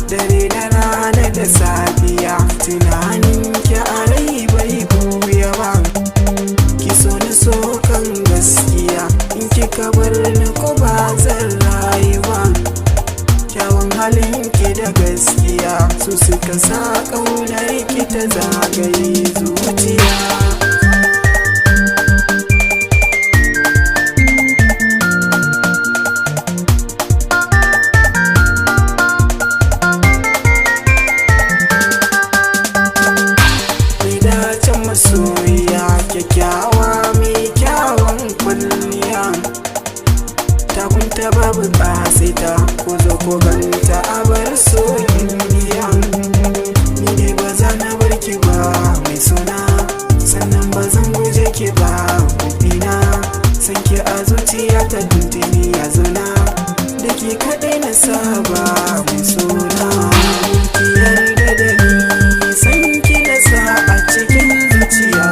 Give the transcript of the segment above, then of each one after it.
Dare da rana da safiya tunanin ki a rai bai buya ba. Ki so ni so kan gaskiya, in kika bar ni ko ba zan rayu ba. Kyawun halin ki da gaskiya su suka sa ƙaunar ki ta zagaye zuciya. Masoyiya kyakkyawa mai kyawun kwalliya, takunta babu ƙasaita ko zo ko ganta a bar soyayya. Ni dai ba za na bar ki ba mai suna, sannan ba zan guje ki ba bina. San ki a zuciya ta tuntuni ya zuna, da ke kaɗai na saba mai suna. Ki yarda da ni, san ki na sa a cikin zuciya,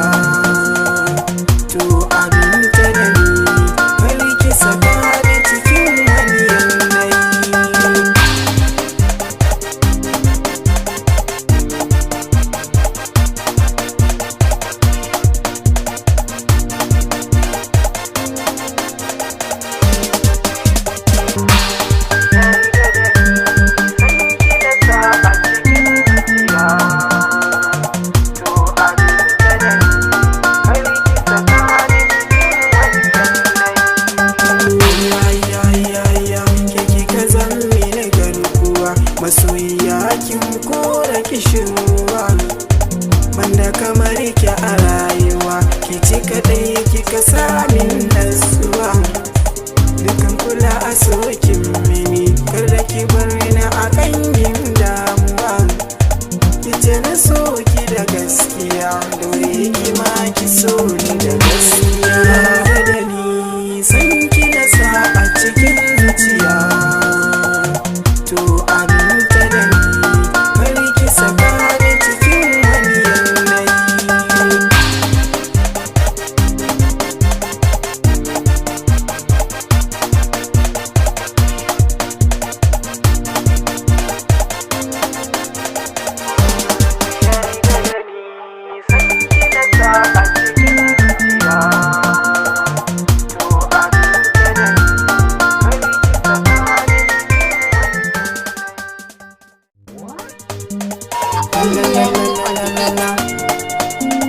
to aminta da ni, bari ki saka ni cikin wani yanayi. Masoyiya kin kora kishirwa, banda kamar ki a rayuwa, ki ci kadai kika samin nasuwa. Dukan kula a sokin mini, kar da ki bar